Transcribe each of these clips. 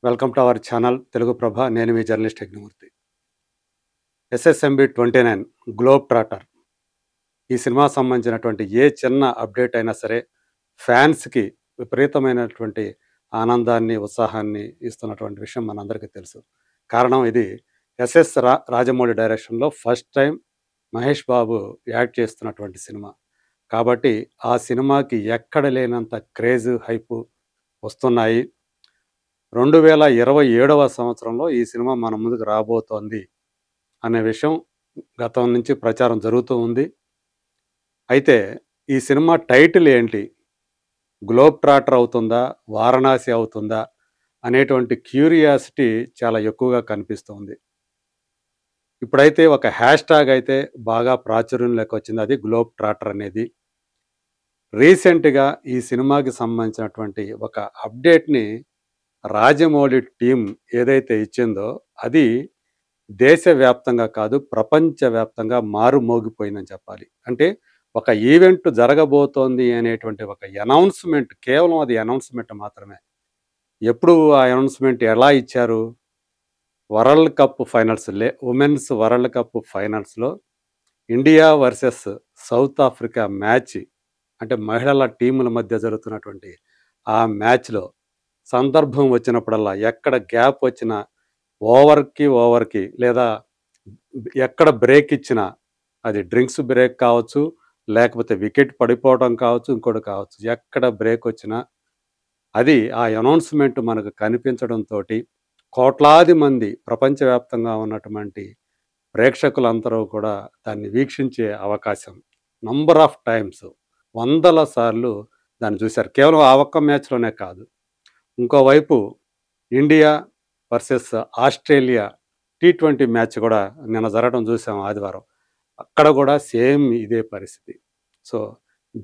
Welcome to our channel Telugu Prabha. నేను మీ జర్నలిస్ట్ యజ్ఞమూర్తి. ఎస్ఎస్ఎంబి 29 గ్లోబ్ ట్రాటర్ ఈ సినిమా సంబంధించినటువంటి ఏ చిన్న అప్డేట్ అయినా సరే ఫ్యాన్స్కి విపరీతమైనటువంటి ఆనందాన్ని, ఉత్సాహాన్ని ఇస్తున్నటువంటి విషయం మనందరికీ తెలుసు. కారణం ఇది రాజమౌళి డైరెక్షన్లో first time Mahesh Babu act చేస్తున్నటువంటి సినిమా. కాబట్టి ఆ సినిమాకి ఎక్కడ లేనంత క్రేజ్, హైపు వస్తున్నాయి. 2027వ సంవత్సరంలో ఈ సినిమా మన ముందుకు రాబోతోంది అనే విషయం గతం నుంచి ప్రచారం జరుగుతూ ఉంది. అయితే ఈ సినిమా టైటిల్ ఏంటి? గ్లోబ్ ట్రాటర్ అవుతుందా? వారణాసి అవుతుందా? అనేటువంటి క్యూరియాసిటీ చాలా ఎక్కువగా కనిపిస్తుంది. ఇప్పుడైతే ఒక హ్యాష్‌ట్యాగ్ అయితే బాగా ప్రాచుర్యంలోకి వచ్చింది. అది గ్లోబ్ ట్రాటర్ అనేది. రీసెంట్‌గా ఈ సినిమాకి సంబంధించినటువంటి ఒక అప్డేట్‌ని రాజమౌళి టీమ్ ఏదైతే ఇచ్చిందో అది దేశవ్యాప్తంగా కాదు, ప్రపంచవ్యాప్తంగా మారుమోగిపోయిందని చెప్పాలి. అంటే ఒక ఈవెంట్ జరగబోతోంది అనేటువంటి ఒక అనౌన్స్‌మెంట్, కేవలం అది అనౌన్స్‌మెంట్ మాత్రమే. ఎప్పుడు ఆ అనౌన్స్‌మెంట్ ఎలా ఇచ్చారు? World cup finals women's world cup ఫైనల్స్‌లో India versus South Africa match, అంటే మహిళల టీముల మధ్య జరుగుతున్నటువంటి ఆ మ్యాచ్‌లో సందర్భం వచ్చినప్పుడల్లా ఎక్కడ గ్యాప్ వచ్చినా ఓవర్‌కి లేదా ఎక్కడ బ్రేక్ ఇచ్చినా, అది డ్రింక్స్ బ్రేక్ కావచ్చు, లేకపోతే వికెట్ పడిపోవడం కావచ్చు, ఇంకోటి కావచ్చు. ఎక్కడ బ్రేక్ వచ్చినా అది ఆ అనౌన్స్‌మెంట్ మనకు కనిపించడంతోటి కోట్లాది మంది ప్రపంచవ్యాప్తంగా ఉన్నటువంటి ప్రేక్షకులందరూ కూడా దాన్ని వీక్షించే అవకాశం నంబర్ ఆఫ్ టైమ్స్, వందల సార్లు దాన్ని చూశారు. కేవలం ఆ ఒక్క మ్యాచ్‌లోనే కాదు. ఇంకోవైపు India versus Australia T20 match కూడా నిన్న జరగడం చూసాం ఆదివారం. అక్కడ కూడా సేమ్ ఇదే పరిస్థితి. సో,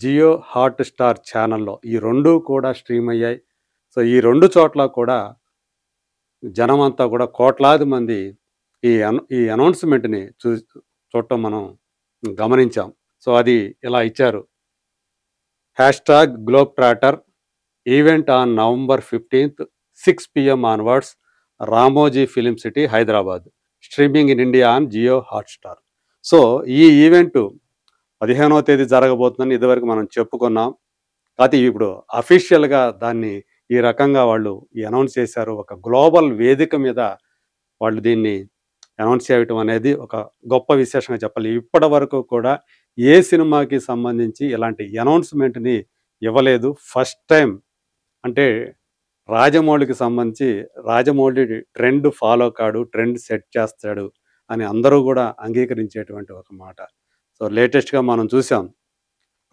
జియో హాట్‌స్టార్ ఛానల్‌లో ఈ 2 కూడా స్ట్రీమ్ అయ్యాయి. సో, ఈ 2 చోట్ల కూడా జనమంతా కూడా కోట్లాది మంది ఈ అనౌన్స్‌మెంట్‌ని చూడటం మనం గమనించాం. సో, అది ఇలా ఇచ్చారు. Hashtag globe trotter event on November 15th 6 PM onwards Ramoji film city Hyderabad streaming in India on Jio Hotstar. So, ఈ ఈవెంటు 15వ తేదీ జరగబోతుందని ఇదివరకు మనం చెప్పుకున్నాం. కాతే ఇప్పుడు అఫీషియల్‌గా దాన్ని ఈ రకంగా వాళ్ళు అనౌన్స్ చేశారు. ఒక గ్లోబల్ వేదిక మీద వాళ్ళు దీన్ని అనౌన్స్ చేయటం అనేది ఒక గొప్ప విశేషంగా చెప్పాలి. ఇప్పటివరకు కూడా ఏ సినిమాకి సంబంధించి ఇలాంటి అనౌన్స్‌మెంట్‌ని ఇవ్వలేదు. First time. అంటే రాజమౌళికి సంబంధించి రాజమౌళి ట్రెండ్ ఫాలో కాడు, ట్రెండ్ సెట్ చేస్తాడు అని అందరూ గూడా అంగీకరించేటువంటి ఒక మాట. సో, లేటెస్ట్‌గా మనం చూసాం.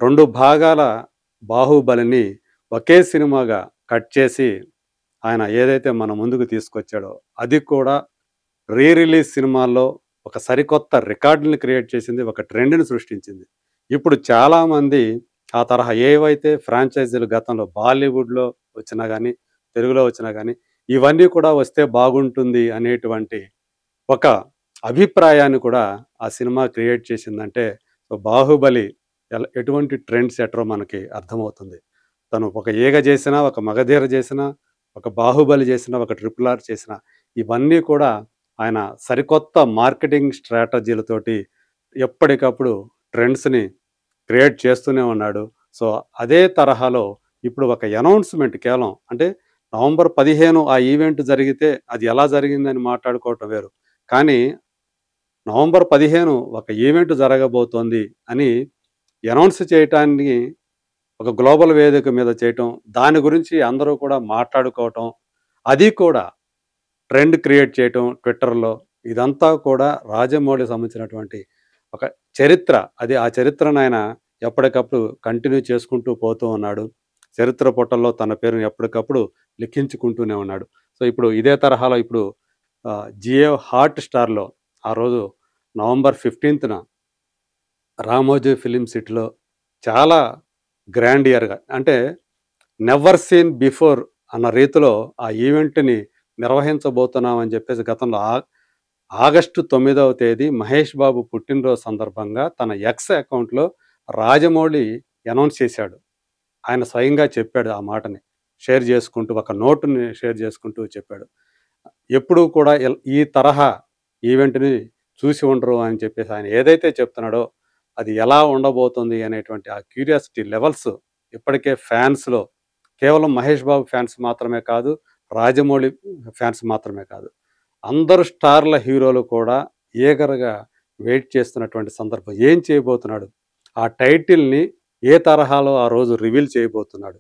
2 భాగాల 'బాహుబలిని' ఒకే సినిమాగా కట్ చేసి ఆయన ఏదైతే మన ముందుకు తీసుకొచ్చాడో, అది కూడా రిలీజ్ సినిమాల్లో ఒక సరికొత్త రికార్డుని క్రియేట్ చేసింది. ఒక ట్రెండ్‌ని సృష్టించింది. ఇప్పుడు చాలామంది ఆ తరహా ఏవైతే ఫ్రాంచైజీలు గతంలో బాలీవుడ్‌లో వచ్చినా గానీ, తెలుగులో వచ్చినా గానీ, ఇవన్నీ కూడా వస్తే బాగుంటుంది అనేటువంటి ఒక అభిప్రాయాన్ని కూడా ఆ సినిమా క్రియేట్ చేసిందంటే, సో 'బాహుబలి' ఎటువంటి ట్రెండ్ సెట్టరో మనకి అర్థమవుతుంది. తను ఒక 'ఈగ' చేసినా, ఒక 'మగధీర' చేసినా, ఒక 'బాహుబలి' చేసినా, ఒక 'ట్రిపుల్ ఆర్' చేసినా, ఇవన్నీ కూడా ఆయన సరికొత్త మార్కెటింగ్ స్ట్రాటజీలతోటి ఎప్పటికప్పుడు ట్రెండ్స్‌ని క్రియేట్ చేస్తూనే ఉన్నాడు. సో, అదే తరహాలో ఇప్పుడు ఒక అనౌన్స్‌మెంట్ కేవలం అంటే నవంబర్ 15 ఆ ఈవెంట్ జరిగితే అది ఎలా జరిగిందని మాట్లాడుకోవటం వేరు. కానీ నవంబర్ 15 ఒక ఈవెంట్ జరగబోతోంది అని అనౌన్స్ చేయటాన్ని ఒక గ్లోబల్ వేదిక మీద చేయటం, దాని గురించి అందరూ కూడా మాట్లాడుకోవటం, అది కూడా ట్రెండ్ క్రియేట్ చేయటం ట్విట్టర్‌లో, ఇదంతా కూడా రాజమౌళికి సంబంధించినటువంటి ఒక చరిత్ర. అది ఆ చరిత్రను ఆయన ఎప్పటికప్పుడు కంటిన్యూ చేసుకుంటూ పోతూ ఉన్నాడు. చరిత్ర పుటల్లో తన పేరుని ఎప్పటికప్పుడు లిఖించుకుంటూనే ఉన్నాడు. సో, ఇప్పుడు ఇదే తరహాలో ఇప్పుడు జియో హాట్‌స్టార్‌లో ఆ రోజు నవంబర్ 15న రామోజీ ఫిల్మ్ సిటీలో చాలా గ్రాండియర్‌గా, అంటే నెవర్ సీన్ బిఫోర్ అన్న రీతిలో ఆ ఈవెంట్‌ని నిర్వహించబోతున్నామని చెప్పేసి గతంలో ఆగస్టు 9వ తేదీ మహేష్ బాబు పుట్టినరోజు సందర్భంగా తన ఎక్స్ అకౌంట్‌లో రాజమౌళి అనౌన్స్ చేశాడు. ఆయన స్వయంగా చెప్పాడు ఆ మాటని. షేర్ చేసుకుంటూ, ఒక నోట్‌ని షేర్ చేసుకుంటూ చెప్పాడు. ఎప్పుడూ కూడా ఈ తరహా ఈవెంట్‌ని చూసి ఉండరు అని చెప్పేసి ఆయన ఏదైతే చెప్తున్నాడో, అది ఎలా ఉండబోతుంది అనేటువంటి ఆ క్యూరియాసిటీ లెవెల్స్ ఇప్పటికే ఫ్యాన్స్‌లో కేవలం 'మహేష్ బాబు' ఫ్యాన్స్ మాత్రమే కాదు, 'రాజమౌళి' ఫ్యాన్స్ మాత్రమే కాదు. అందరు స్టార్ల హీరోలు కూడా ఈగర్‌గా వెయిట్ చేస్తున్నటువంటి సందర్భం. ఏం చేయబోతున్నాడు? ఆ టైటిల్‌ని ఏ తరహాలో ఆ రోజు రివీల్ చేయబోతున్నాడు?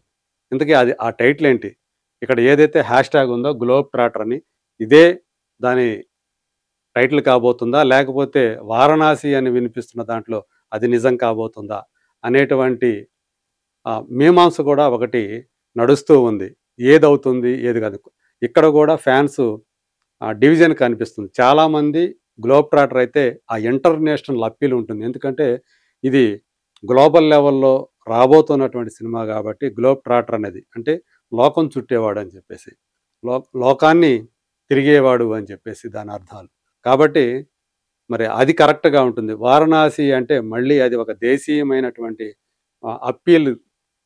ఇంతకీ అది ఆ టైటిల్ ఏంటి? ఇక్కడ ఏదైతే హ్యాష్‌ట్యాగ్ ఉందో 'గ్లోబ్ ట్రాటర్' అని ఇదే దాని టైటిల్ కాబోతుందా? లేకపోతే 'వారణాసి' అని వినిపిస్తున్న దాంట్లో అది నిజం కాబోతుందా? అనేటువంటి మీమాంస కూడా ఒకటి నడుస్తూ ఉంది. ఏదవుతుంది? ఏది కాదు. ఇక్కడ కూడా ఫ్యాన్స్ డివిజన్ కనిపిస్తుంది. చాలామంది 'గ్లోబ్ ట్రాటర్' అయితే ఆ ఇంటర్నేషనల్ అప్పీల్ ఉంటుంది. ఎందుకంటే ఇది గ్లోబల్ లెవెల్‌లో రాబోతున్నటువంటి సినిమా కాబట్టి 'గ్లోబ్ ట్రాటర్' అనేది అంటే లోకం చుట్టేవాడు అని చెప్పేసి. లోకాన్ని తిరిగేవాడు అని చెప్పేసి దాని అర్థాలు. కాబట్టి మరి అది కరెక్ట్‌గా ఉంటుంది. 'వారణాసి' అంటే మళ్ళీ అది ఒక దేశీయమైనటువంటి అప్పీల్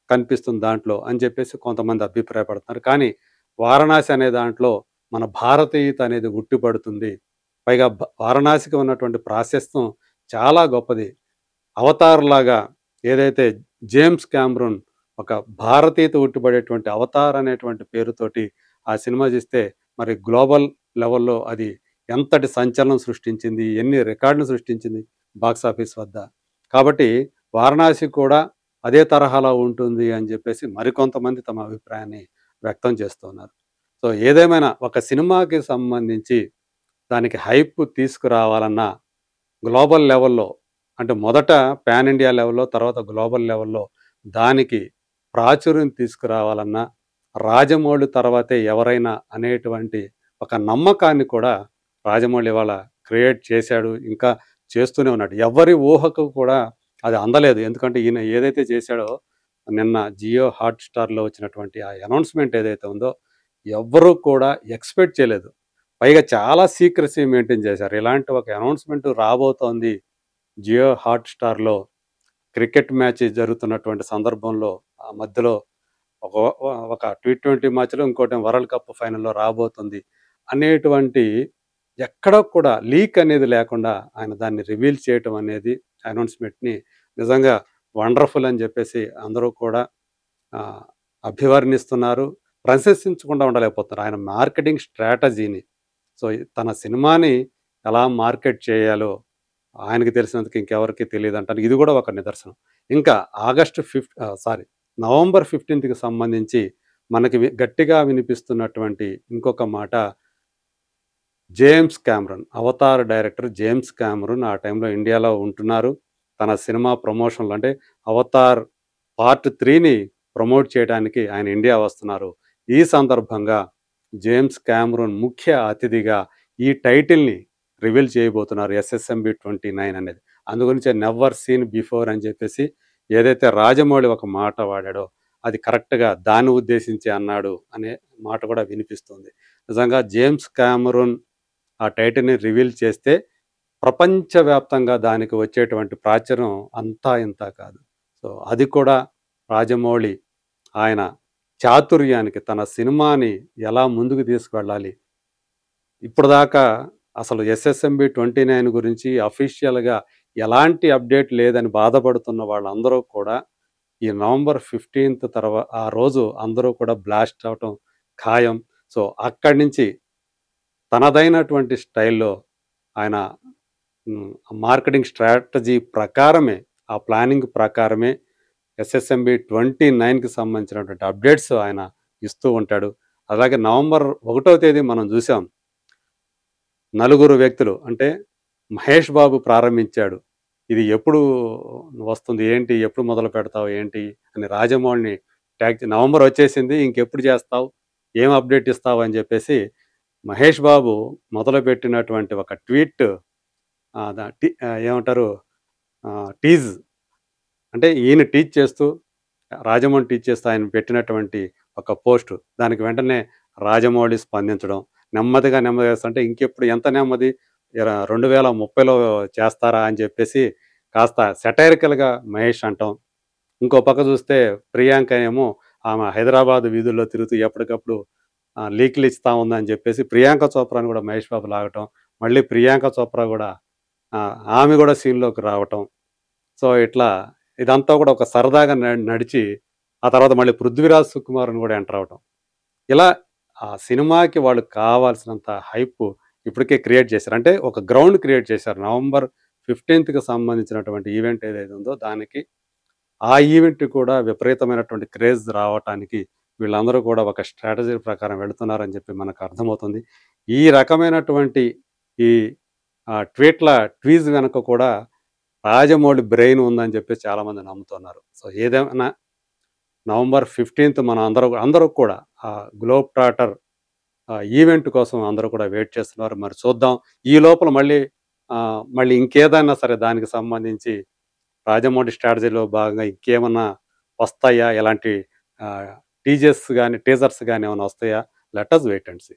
కనిపిస్తుంది దాంట్లో అని చెప్పేసి కొంతమంది అభిప్రాయపడుతున్నారు. కానీ 'వారణాసి' అనే దాంట్లో మన భారతీయత అనేది ఉట్టిపడుతుంది. పైగా వారణాసికి ఉన్నటువంటి ప్రాశస్త్యం చాలా గొప్పది. 'అవతార్' లాగా ఏదైతే జేమ్స్ కామెరూన్ ఒక భారతీయత ఉట్టిపడేటువంటి 'అవతార్' అనేటువంటి పేరుతోటి ఆ సినిమా తీస్తే మరి గ్లోబల్ లెవెల్‌లో అది ఎంతటి సంచలనం సృష్టించింది, ఎన్ని రికార్డులు సృష్టించింది బాక్సాఫీస్ వద్ద. కాబట్టి 'వారణాసి' కూడా అదే తరహాలో ఉంటుంది అని చెప్పేసి మరికొంతమంది తమ అభిప్రాయాన్ని వ్యక్తం చేస్తున్నారు. సో, ఏదేమైనా ఒక సినిమాకి సంబంధించి దానికి హైప్ తీసుకురావాలన్నా గ్లోబల్ లెవెల్‌లో అంటే మొదట పాన్ ఇండియా లెవెల్‌లో, తర్వాత గ్లోబల్ లెవెల్‌లో దానికి ప్రాచుర్యం తీసుకురావాలన్నా రాజమౌళి తర్వాతే ఎవరైనా అనేటువంటి ఒక నమ్మకాన్ని కూడా రాజమౌళి ఇవాళ క్రియేట్ చేశాడు. ఇంకా చేస్తూనే ఉన్నాడు. ఎవ్వరి ఊహకు కూడా అది అందలేదు. ఎందుకంటే ఈయన ఏదైతే చేశాడో నిన్న జియో హాట్‌స్టార్‌లో వచ్చినటువంటి ఆ అనౌన్స్‌మెంట్ ఏదైతే ఉందో ఎవ్వరూ కూడా ఎక్స్‌పెక్ట్ చేయలేదు. పైగా చాలా సీక్రెసీ మెయింటైన్ చేశారు. ఇలాంటి ఒక అనౌన్స్‌మెంట్ రాబోతోంది జియో హాట్‌స్టార్‌లో క్రికెట్ మ్యాచ్ జరుగుతున్నటువంటి సందర్భంలో ఆ మధ్యలో ఒక ఒక టీ20 మ్యాచ్‌లో ఇంకోటేమో వరల్డ్ కప్ ఫైనల్‌లో రాబోతుంది అనేటువంటి ఎక్కడ కూడా లీక్ అనేది లేకుండా ఆయన దాన్ని రివీల్ చేయటం అనేది అనౌన్స్‌మెంట్‌ని నిజంగా వండర్‌ఫుల్ అని చెప్పేసి అందరూ కూడా ఆహ్, అభివర్ణిస్తున్నారు. ప్రశంసించకుండా ఉండలేకపోతున్నారు. ఆయన మార్కెటింగ్ స్ట్రాటజీని. సో, తన సినిమాని ఎలా మార్కెట్ చేయాలో ఆయనకి తెలిసినందుకు ఇంకెవరికీ తెలీదంటాను. ఇది గూడా ఒక నిదర్శనం. ఇంకా నవంబర్ 15కి సంబంధించి మనకి గట్టిగా వినిపిస్తున్నటువంటి ఇంకొక మాట James Cameron. 'Avatar' director James Cameron ఆ టైంలో ఇండియాలో ఉంటున్నారు. తన సినిమా ప్రమోషన్‌లు అంటే 'అవతార్ పార్ట్ 3'ని ప్రమోట్ చేయడానికి ఆయన ఇండియా వస్తున్నారు. ఈ సందర్భంగా జేమ్స్ కామెరూన్ ముఖ్య అతిథిగా ఈ టైటిల్‌ని రివీల్ చేయబోతున్నారు. 'ఎస్ఎస్ఎంబి 29' అనేది. అందుగురించే 'నెవర్ సీన్ బిఫోర్' అని చెప్పేసి ఏదైతే రాజమౌళి ఒక మాట వాడాడో అది కరెక్ట్‌గా దాన్ని ఉద్దేశించి అన్నాడు అనే మాట కూడా వినిపిస్తుంది. నిజంగా జేమ్స్ కామెరూన్ ఆ టైటిల్‌ని రివీల్ చేస్తే ప్రపంచవ్యాప్తంగా దానికి వచ్చేటువంటి ప్రాచుర్యం అంతా ఇంతా కాదు. సో, అది కూడా రాజమౌళి ఆయన చాతుర్యానికి తన సినిమాని ఎలా ముందుకు తీసుకువెళ్ళాలి. ఇప్పటిదాకా అసలు 'ఎస్ఎస్ఎంబి 29' గురించి అఫీషియల్‌గా ఎలాంటి అప్డేట్ లేదని బాధపడుతున్న వాళ్ళందరూ కూడా ఈ నవంబర్ 15థ్ ఆ రోజు అందరూ కూడా బ్లాస్ట్ అవ్వటం ఖాయం. సో, అక్కడి నుంచి తనదైనటువంటి స్టైల్‌లో ఆయన మార్కెటింగ్ స్ట్రాటజీ ప్రకారమే, ఆ ప్లానింగ్ ప్రకారమే 'ఎస్ఎస్ఎంబి 29'కి సంబంధించినటువంటి అప్డేట్స్ ఆయన ఇస్తూ ఉంటాడు. అలాగే నవంబర్ 1వ తేదీ మనం చూసాం. నలుగురు వ్యక్తులు అంటే 'మహేష్ బాబు' ప్రారంభించాడు. ఇది ఎప్పుడు వస్తుంది? ఏంటి? ఎప్పుడు మొదలుపెడతావు? ఏంటి? అని రాజమౌళిని నవంబర్ వచ్చేసింది. ఇంకెప్పుడు చేస్తావు? ఏం అప్డేట్ ఇస్తావు? అని చెప్పేసి మహేష్ బాబు మొదలుపెట్టినటువంటి ఒక ట్వీట్ ఏమంటారు? టీజ్ అంటే ఈయన టీచ్ చేస్తూ రాజమౌళి టీచ్ చేస్తూ ఆయన పెట్టినటువంటి ఒక పోస్టు. దానికి వెంటనే రాజమౌళి స్పందించడం. నెమ్మదిగా చేస్తుంటే ఇంకెప్పుడు ఎంత నెమ్మది 2030లో చేస్తారా అని చెప్పేసి కాస్త సెటైరికల్‌గా మహేష్ అంటాం. ఇంకో పక్క చూస్తే ప్రియాంక ఏమో ఆమె హైదరాబాద్ వీధుల్లో తిరుగుతూ ఎప్పటికప్పుడు లీకులు ఇస్తా ఉందని చెప్పేసి ప్రియాంక చోప్రాని కూడా మహేష్ బాబు లాగటం. మళ్ళీ ప్రియాంక చోప్రా గూడా ఆమె గూడా సీన్‌లోకి రావటం. సో, ఇట్లా ఇదంతా గూడా ఒక సరదాగా నడిచి, ఆ తర్వాత మళ్ళీ 'పృథ్వీరాజ్ సుకుమారన్' గూడా ఎంటర్ అవ్వటం. ఇలా ఆ సినిమాకి వాళ్ళు కావాల్సినంత హైపు ఇప్పటికే క్రియేట్ చేశారు. అంటే ఒక గ్రౌండ్ క్రియేట్ చేశారు. నవంబర్ 15కి సంబంధించినటువంటి ఈవెంట్ ఏదైతే ఉందో దానికి ఆ ఈవెంట్‌కి కూడా విపరీతమైనటువంటి క్రేజ్ రావటానికి వీళ్ళందరూ కూడా ఒక స్ట్రాటజీ ప్రకారం వెళుతున్నారని చెప్పి మనకు అర్థమవుతుంది. ఈ రకమైనటువంటి ఈ ట్వీట్‌ల ట్వీజ్ వెనక కూడా రాజమౌళి బ్రెయిన్ ఉందని చెప్పి చాలామంది నమ్ముతున్నారు. సో, ఏదేమైనా నవంబర్ 15థ్ మనం అందరూ కూడా గ్లోబ్ ట్రాటర్ ఈవెంట్ కోసం అందరూ కూడా వెయిట్ చేస్తున్నారు. మరి చూద్దాం. ఈ లోపల మళ్ళీ ఇంకేదైనా సరే దానికి సంబంధించి రాజమౌళి స్ట్రాటజీలో భాగంగా ఇంకేమన్నా వస్తాయా? ఎలాంటి ఆహ్, టీజర్స్ గాని ఏమైనా వస్తాయా? Let us wait and see.